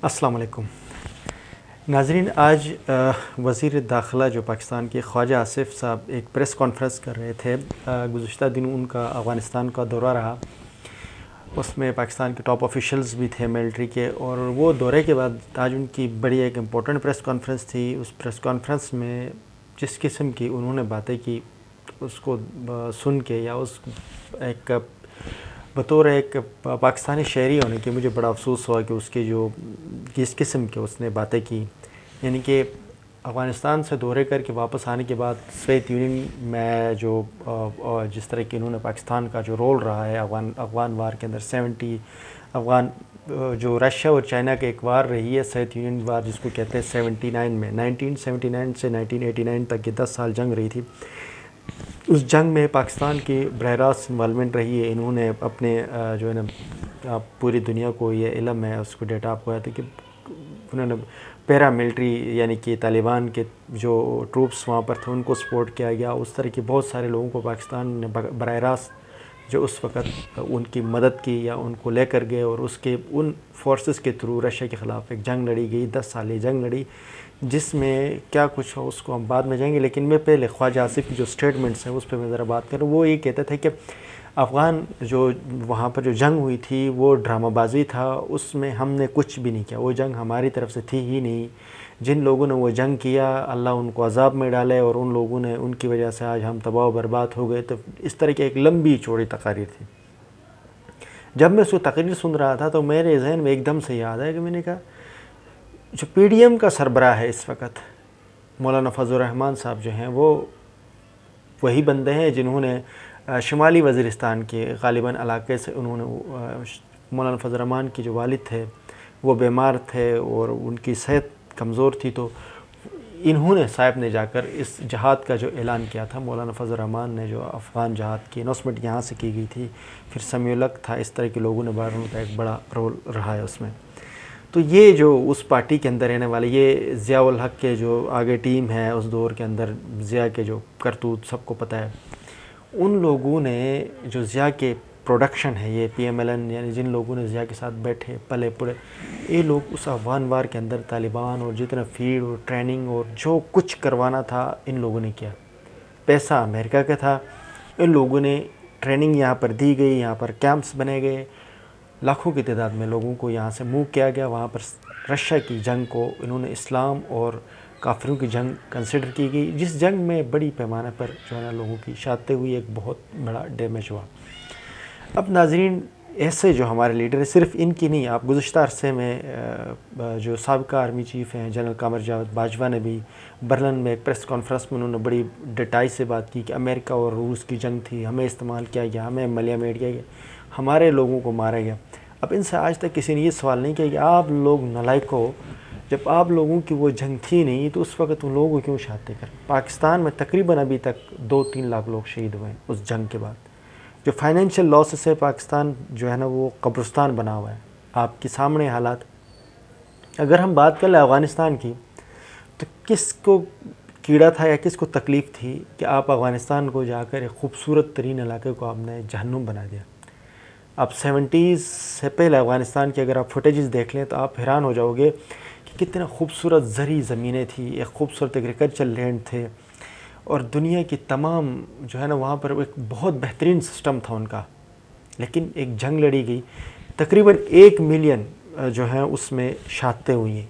السلام علیکم ناظرین. آج وزیر داخلہ جو پاکستان کے خواجہ آصف صاحب ایک پریس کانفرنس کر رہے تھے. گزشتہ دنوں ان کا افغانستان کا دورہ رہا. اس میں پاکستان کے ٹاپ آفیشلز بھی تھے ملٹری کے, اور وہ دورے کے بعد آج ان کی بڑی ایک امپورٹنٹ پریس کانفرنس تھی. اس پریس کانفرنس میں جس قسم کی انہوں نے باتیں کی اس کو سن کے, یا اس ایک بطور ایک پاکستانی شہری ہونے کے مجھے بڑا افسوس ہوا کہ اس کے جو جس قسم کے اس نے باتیں کی, یعنی کہ افغانستان سے دورے کر کے واپس آنے کے بعد سوویت یونین میں جو جس طرح کہ انہوں نے پاکستان کا جو رول رہا ہے افغان وار کے اندر 70 افغان جو رشیا اور چائنا کے ایک وار رہی ہے سوویت یونین وار جس کو کہتے ہیں 79 میں 1979 سے 1989 تک یہ 10 سال جنگ رہی تھی. اس جنگ میں پاکستان کی براہ راست انوالومنٹ رہی ہے. انہوں نے اپنے جو ہے نا پوری دنیا کو یہ علم ہے, اس کو ڈیٹا آپ کو ہے کہ انہوں نے پیرا ملٹری یعنی کہ طالبان کے جو ٹروپس وہاں پر تھے ان کو سپورٹ کیا گیا. اس طرح کے بہت سارے لوگوں کو پاکستان نے براہ راست جو اس وقت ان کی مدد کی یا ان کو لے کر گئے, اور اس کے ان فورسز کے تھرو رشیا کے خلاف ایک جنگ لڑی گئی, 10 سالی جنگ لڑی, جس میں کیا کچھ ہو اس کو ہم بعد میں جائیں گے. لیکن میں پہلے خواجہ آصف کی جو سٹیٹمنٹس ہیں اس پہ میں ذرا بات کروں. وہ یہ کہتے تھے کہ افغان جو وہاں پر جو جنگ ہوئی تھی وہ ڈرامہ بازی تھا, اس میں ہم نے کچھ بھی نہیں کیا, وہ جنگ ہماری طرف سے تھی ہی نہیں. جن لوگوں نے وہ جنگ کیا اللہ ان کو عذاب میں ڈالے, اور ان لوگوں نے ان کی وجہ سے آج ہم تباہ و برباد ہو گئے. تو اس طرح کی ایک لمبی چوڑی تقاریر تھی. جب میں اس کو تقریر سن رہا تھا تو میرے ذہن میں ایک دم سے یاد آیا کہ میں نے کہا جو پی ڈی ایم کا سربراہ ہے اس وقت مولانا فضل الرحمان صاحب جو ہیں وہ وہی بندے ہیں جنہوں نے شمالی وزیرستان کے غالباً علاقے سے انہوں نے مولانا فضل الرحمان کی جو والد تھے وہ بیمار تھے اور ان کی صحت کمزور تھی, تو انہوں نے صاحب نے جا کر اس جہاد کا جو اعلان کیا تھا. مولانا فضل الرحمان نے جو افغان جہاد کی اناؤنسمنٹ یہاں سے کی گئی تھی, پھر سمیع الحق تھا, اس طرح کے لوگوں نے بارہوں کا ایک بڑا رول رہا ہے اس میں. تو یہ جو اس پارٹی کے اندر رہنے والے یہ ضیاء الحق کے جو آگے ٹیم ہے اس دور کے اندر, ضیاء کے جو کرتوت سب کو پتہ ہے, ان لوگوں نے جو ضیاء کے پروڈکشن ہے یہ پی ایم ایل این یعنی جن لوگوں نے ضیاء کے ساتھ بیٹھے پلے پڑے, یہ لوگ اس افغان وار کے اندر طالبان اور جتنا فیڈ اور ٹریننگ اور جو کچھ کروانا تھا ان لوگوں نے کیا. پیسہ امریکہ کا تھا, ان لوگوں نے ٹریننگ یہاں پر دی گئی, یہاں پر کیمپس بنے گئے, لاکھوں کی تعداد میں لوگوں کو یہاں سے موو کیا گیا. وہاں پر رشیا کی جنگ کو انہوں نے اسلام اور کافروں کی جنگ کنسیڈر کی گئی, جس جنگ میں بڑی پیمانے پر جو ہے نا لوگوں کی شہادتیں ہوئی, ایک بہت بڑا ڈیمیج ہوا. اب ناظرین ایسے جو ہمارے لیڈر ہیں صرف ان کی نہیں, آپ گزشتہ عرصے میں جو سابقہ آرمی چیف ہیں جنرل قمر جاوید باجوہ نے بھی برلن میں ایک پریس کانفرنس میں انہوں نے بڑی ڈٹائی سے بات کی کہ امریکہ اور روس کی جنگ تھی, ہمیں استعمال کیا گیا, ہمیں ملیہ میٹ کیا گیا, ہمارے لوگوں کو مارا گیا. اب ان سے آج تک کسی نے یہ سوال نہیں کیا کہ آپ لوگ نالائق ہو, جب آپ لوگوں کی وہ جنگ تھی نہیں تو اس وقت ان لوگوں کو کیوں شہادتیں کریں. پاکستان میں تقریباً ابھی تک 2-3 لاکھ لوگ شہید ہوئے ہیں اس جنگ کے بعد. جو فائنینشیل لاسز ہے پاکستان جو ہے نا وہ قبرستان بنا ہوا ہے, آپ کے سامنے حالات. اگر ہم بات کر لیں افغانستان کی تو کس کو کیڑا تھا یا کس کو تکلیف تھی کہ آپ افغانستان کو جا کر ایک خوبصورت ترین علاقے کو آپ نے جہنم بنا دیا. آپ 70s سے پہلے افغانستان کی اگر آپ فوٹیجز دیکھ لیں تو آپ حیران ہو جاؤ گے کہ کتنا خوبصورت زرعی زمینیں تھیں, ایک خوبصورت ایگریکلچر لینڈ تھے, اور دنیا کی تمام جو ہے نا وہاں پر ایک بہت بہترین سسٹم تھا ان کا. لیکن ایک جنگ لڑی گئی, تقریباً 1 ملین جو ہیں اس میں شہادتیں ہوئی ہیں,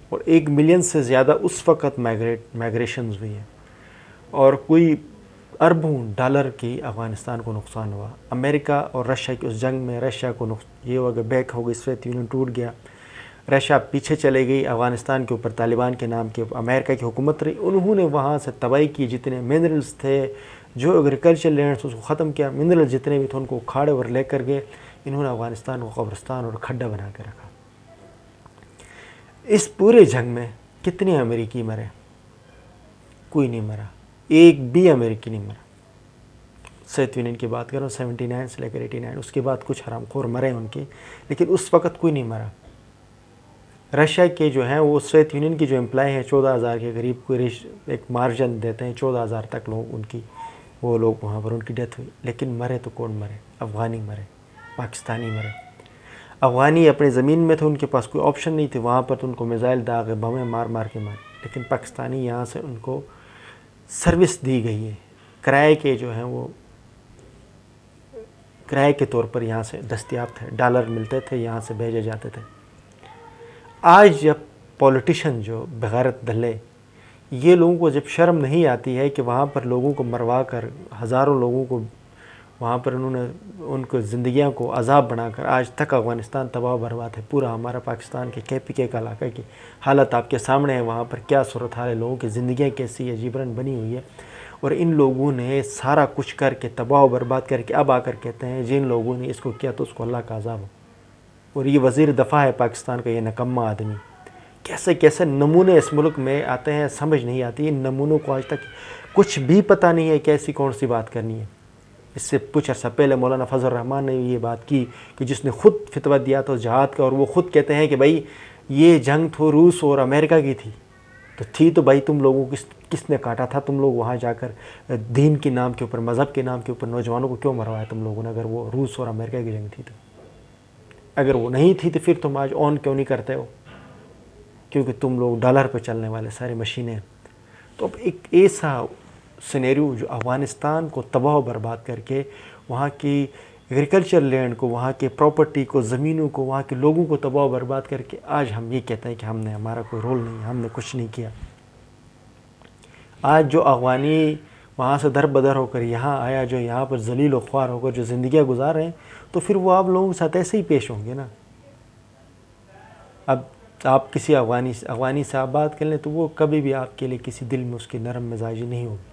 اور 1 ملین سے زیادہ اس وقت مائگریشنز ہوئی ہیں, اور کوئی اربوں ڈالر کی افغانستان کو نقصان ہوا. امریکہ اور رشیا کی اس جنگ میں رشیا کو یہ ہو گیا, بیک ہو گئی, سوویت یونین ٹوٹ گیا, رشیا پیچھے چلے گئی, افغانستان کے اوپر طالبان کے نام کے امریکہ کی حکومت رہی. انہوں نے وہاں سے تباہی کی, جتنے منرلز تھے جو ایگریکلچر لینڈس اس کو ختم کیا, منرل جتنے بھی تھے ان کو اکھاڑے اور لے کر گئے. انہوں نے افغانستان کو قبرستان اور کھڈا بنا کے رکھا. اس پورے جنگ میں کتنے امریکی مرے؟ کوئی نہیں مرا, ایک بھی امریکی نہیں مرا. سوویت یونین کی بات کروں 79 سے لے کر 89, اس کے بعد کچھ حرام خور مرے ان کی, لیکن اس وقت کوئی نہیں مرا. رشیا کے جو ہیں وہ سوویت یونین کی جو امپلائی ہیں 14,000 کے قریب, کوئی ایک مارجن دیتے ہیں 14,000 تک لوگ ان کی وہ لوگ وہاں پر ان کی ڈیتھ ہوئی. لیکن مرے تو کون مرے؟ افغانی مرے, پاکستانی مرے. افغانی اپنے زمین میں تھے، ان کے پاس کوئی آپشن نہیں تھی، وہاں پر تو ان کو میزائل داغے، بمیں مار مار کے مارے، لیکن پاکستانی یہاں سے ان کو سروس دی گئی ہے، کرائے کے جو ہیں وہ کرائے کے طور پر یہاں سے دستیاب تھے، ڈالر ملتے تھے، یہاں سے بھیجے جاتے تھے۔ آج جب پولیٹیشن جو بغیرت دلے، یہ لوگوں کو جب شرم نہیں آتی ہے کہ وہاں پر لوگوں کو مروا کر، ہزاروں لوگوں کو وہاں پر انہوں نے ان کو زندگیاں کو عذاب بنا کر، آج تک افغانستان تباہ و برباد ہے، پورا ہمارا پاکستان کے KPK کا علاقہ کی حالت آپ کے سامنے ہے، وہاں پر کیا صورتحال ہے، لوگوں کی زندگیاں کیسی عجیباً بنی ہوئی ہے، اور ان لوگوں نے سارا کچھ کر کے تباہ و برباد کر کے اب آ کر کہتے ہیں جن لوگوں نے اس کو کیا تو اس کو اللہ کا عذاب ہو۔ اور یہ وزیر دفاع ہے پاکستان کا، یہ نکما آدمی، کیسے کیسے نمونے اس ملک میں آتے ہیں، سمجھ نہیں آتی، ان نمونوں کو آج تک کچھ بھی پتہ نہیں ہے کیسی کون سی بات کرنی ہے۔ اس سے کچھ عرصہ پہلے مولانا فضل الرحمان نے یہ بات کی کہ جس نے خود فتویٰ دیا تھا جہاد کا، اور وہ خود کہتے ہیں کہ بھائی یہ جنگ تو روس اور امریکہ کی تھی، تو تھی تو بھائی تم لوگوں کس نے کاٹا تھا؟ تم لوگ وہاں جا کر دین کے نام کے اوپر، مذہب کے نام کے اوپر نوجوانوں کو کیوں مروایا تم لوگوں نے؟ اگر وہ روس اور امریکہ کی جنگ تھی تو، اگر وہ نہیں تھی تو پھر تم آج آن کیوں نہیں کرتے ہو؟ کیونکہ تم لوگ ڈالر پہ چلنے والے سارے مشینیں۔ تو اب ایک ایسا سینیریو جو افغانستان کو تباہ و برباد کر کے، وہاں کی ایگریکلچر لینڈ کو، وہاں کے پراپرٹی کو، زمینوں کو، وہاں کے لوگوں کو تباہ و برباد کر کے، آج ہم یہ کہتے ہیں کہ ہمارا کوئی رول نہیں ہے، ہم نے کچھ نہیں کیا۔ آج جو افغانی وہاں سے در بدر ہو کر یہاں آیا، جو یہاں پر ذلیل و خوار ہو کر جو زندگیاں گزار رہے ہیں، تو پھر وہ آپ لوگوں کے ساتھ ایسے ہی پیش ہوں گے نا۔ اب آپ کسی افغانی سے آپ بات کر لیں تو وہ کبھی بھی آپ کے لیے کسی دل میں اس کی نرم مزاجی نہیں ہوگی،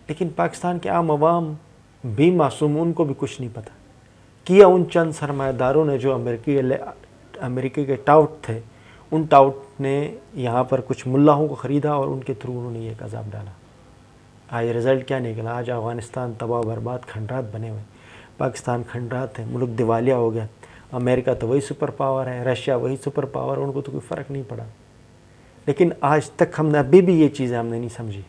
لیکن پاکستان کے عام عوام بھی معصوم، ان کو بھی کچھ نہیں پتہ کیا ان چند سرمایہ داروں نے جو امریکہ کے ٹاؤٹ تھے، ان ٹاؤٹ نے یہاں پر کچھ ملاحوں کو خریدا اور ان کے تھرو انہوں نے یہ عذاب ڈالا۔ آج رزلٹ کیا نکلا؟ آج افغانستان تباہ و برباد، کھنڈرات بنے ہوئے، پاکستان کھنڈرات ہے، ملک دیوالیہ ہو گیا۔ امریکہ تو وہی سپر پاور ہے، رشیا وہی سپر پاور، ان کو تو کوئی فرق نہیں پڑا۔ لیکن آج تک ہم نے ابھی بھی یہ چیزیں ہم نے نہیں سمجھی،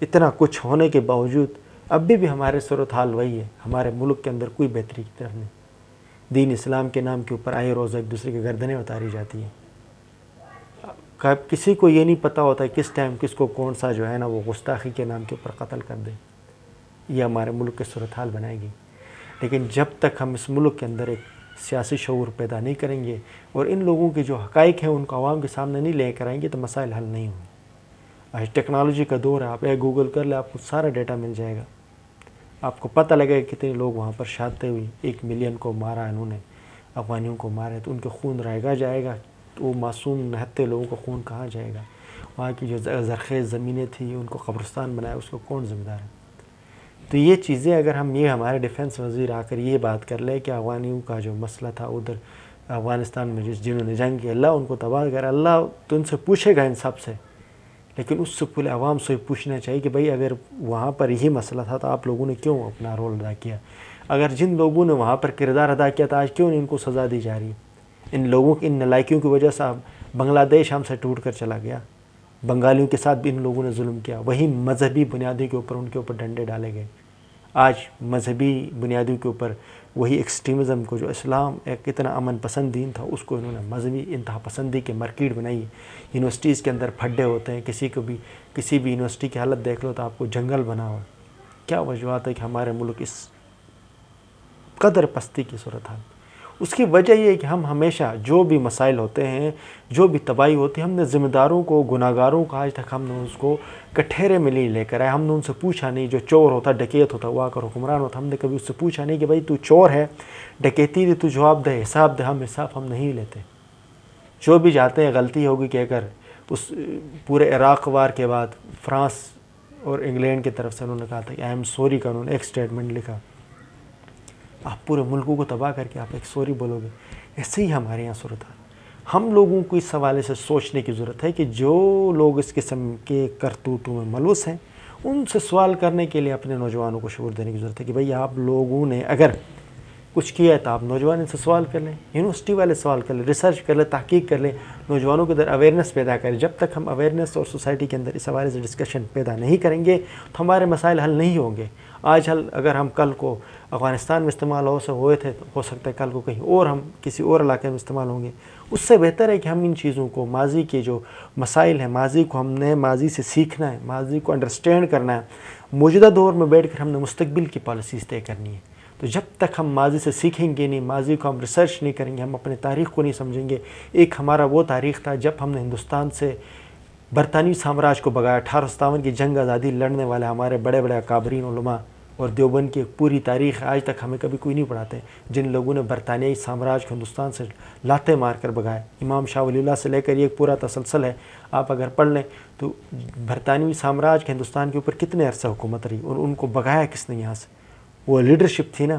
اتنا کچھ ہونے کے باوجود ابھی بھی ہمارے صورتحال وہی ہے، ہمارے ملک کے اندر کوئی بہتری کی طرف نہیں۔ دین اسلام کے نام کے اوپر آئے روز ایک دوسرے کی گردنیں اتاری جاتی ہیں۔ کسی کو یہ نہیں پتہ ہوتا ہے کس ٹائم کس کو کون سا جو ہے نا وہ گستاخی کے نام کے اوپر قتل کر دے۔ یہ ہمارے ملک کے صورتحال بنائے گی۔ لیکن جب تک ہم اس ملک کے اندر ایک سیاسی شعور پیدا نہیں کریں گے اور ان لوگوں کے جو حقائق ہیں ان کو عوام کے سامنے نہیں لے کر آئیں گے تو مسائل حل نہیں ہوں گے۔ آج ٹیکنالوجی کا دور ہے، آپ گوگل کر لیں، آپ کو سارا ڈیٹا مل جائے گا، آپ کو پتہ لگے گا کتنے لوگ وہاں پر شہادتیں ہوئی، 1 ملین کو مارا انہوں نے، افغانیوں کو مارے، تو ان کے خون رائگا جائے گا، تو وہ معصوم نہتے لوگوں کا خون کہاں جائے گا؟ وہاں کی جو زرخیز زمینیں تھیں ان کو قبرستان بنایا، اس کو کون ذمہ دار ہے؟ تو یہ چیزیں اگر یہ ہمارے ڈیفنس وزیر آ کر یہ بات کر لے کہ افغانیوں کا جو مسئلہ تھا ادھر افغانستان میں جنہوں نے جنگ کی، اللہ ان کو تباہ کرے، اللہ تو ان سے پوچھے گا ان سب سے، لیکن اس سے پورے عوام سے پوچھنا چاہیے کہ بھائی اگر وہاں پر یہی مسئلہ تھا تو آپ لوگوں نے کیوں اپنا رول ادا کیا؟ اگر جن لوگوں نے وہاں پر کردار ادا کیا تھا آج کیوں نہیں ان کو سزا دی جا رہی ہے؟ ان لوگوں کی ان نالائکیوں کی وجہ سے بنگلہ دیش ہم سے ٹوٹ کر چلا گیا، بنگالیوں کے ساتھ بھی ان لوگوں نے ظلم کیا، وہی مذہبی بنیادوں کے اوپر ان کے اوپر ڈنڈے ڈالے گئے۔ آج مذہبی بنیادوں کے اوپر وہی ایکسٹریمزم کو، جو اسلام ایک اتنا امن پسند دین تھا، اس کو انہوں نے مذہبی انتہا پسندی کے مارکیٹ بنائی ہے۔ یونیورسٹیز کے اندر پھڈے ہوتے ہیں، کسی بھی یونیورسٹی کی حالت دیکھ لو تو آپ کو جنگل بنا ہوا۔ کیا وجوہات ہے کہ ہمارے ملک اس قدر پستی کی صورت ہے؟ اس کی وجہ یہ ہے کہ ہم ہمیشہ جو بھی مسائل ہوتے ہیں، جو بھی تباہی ہوتی ہے، ہم نے ذمہ داروں کو، گناہ گاروں کو آج تک ہم نے اس کو کٹہرے میں نہیں لے کر آئے، ہم نے ان سے پوچھا نہیں۔ جو چور ہوتا، ڈکیت ہوتا، وہ آ کر حکمران ہوتا، ہم نے کبھی اس سے پوچھا نہیں کہ بھائی تو چور ہے، ڈکیتی دے، تو جواب دے، حساب دے۔ حساب ہم نہیں لیتے۔ جو بھی جاتے ہیں غلطی ہوگی کہہ کر، اس پورے عراق وار کے بعد فرانس اور انگلینڈ کی طرف سے انہوں نے کہا تھا کہ آئی ایم سوری کا انہوں نے ایک سٹیٹمنٹ لکھا۔ آپ پورے ملکوں کو تباہ کر کے آپ ایک سوری بولو گے؟ ایسے ہی ہمارے یہاں صورت ہے۔ ہم لوگوں کو اس حوالے سے سوچنے کی ضرورت ہے کہ جو لوگ اس قسم کے کرتوتوں میں ملوث ہیں، ان سے سوال کرنے کے لیے اپنے نوجوانوں کو شعور دینے کی ضرورت ہے کہ بھئی آپ لوگوں نے اگر کچھ کیا ہے تو آپ نوجوان ان سے سوال کر لیں، یونیورسٹی والے سوال کر لیں، ریسرچ کر لیں، تحقیق کر لیں، نوجوانوں کے اندر اویئرنیس پیدا کریں. جب تک ہم اویئرنیس اور سوسائٹی کے اندر اس حوالے سے ڈسکشن پیدا نہیں کریں گے تو ہمارے مسائل حل نہیں ہوں گے. آج حل اگر ہم کل کو افغانستان میں استعمال ہوئے تھے تو ہو سکتا ہے کل کو کہیں اور ہم کسی اور علاقے میں استعمال ہوں گے. اس سے بہتر ہے کہ ہم ان چیزوں کو، ماضی کے جو مسائل ہیں، ماضی کو ہم نے ماضی سے سیکھنا ہے، ماضی کو انڈرسٹینڈ کرنا ہے. موجودہ دور میں بیٹھ کر ہم نے مستقبل کی پالیسیز طے کرنی ہے. تو جب تک ہم ماضی سے سیکھیں گے نہیں، ماضی کو ہم ریسرچ نہیں کریں گے، ہم اپنے تاریخ کو نہیں سمجھیں گے. ایک ہمارا وہ تاریخ تھا جب ہم نے ہندوستان سے برطانوی سامراج کو بگایا. 1857 کی جنگ آزادی لڑنے والے ہمارے بڑے بڑے اکابرین علماء اور دیوبند کی ایک پوری تاریخ آج تک ہمیں کبھی کوئی نہیں پڑھاتے، جن لوگوں نے برطانوی سامراج کو ہندوستان سے لاتے مار کر بگایا. امام شاہ ولی اللہ سے لے کر یہ ایک پورا تسلسل ہے. آپ اگر پڑھ لیں تو برطانوی سامراج کے ہندوستان کے اوپر کتنے عرصہ حکومت رہی اور ان کو بگایا کس نے یہاں سے؟ وہ لیڈرشپ تھی نا.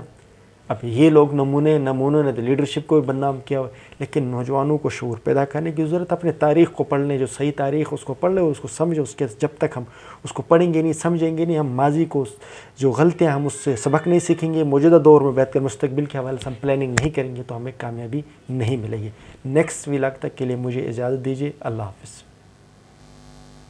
اب یہ لوگ نمونوں نے تو لیڈرشپ کو بھی بدنام کیا ہوا. لیکن نوجوانوں کو شعور پیدا کرنے کی ضرورت. اپنے تاریخ کو پڑھ لیں، جو صحیح تاریخ اس کو پڑھ لیں، اس کو سمجھیں. اس کے جب تک ہم اس کو پڑھیں گے نہیں، سمجھیں گے نہیں، ہم ماضی کو جو غلطیاں ہم اس سے سبق نہیں سیکھیں گے، موجودہ دور میں بیٹھ کر مستقبل کے حوالے سے ہم پلاننگ نہیں کریں گے تو ہمیں کامیابی نہیں ملے گی. نیکسٹ ولاگ تک کے لیے مجھے اجازت دیجیے. اللہ حافظ.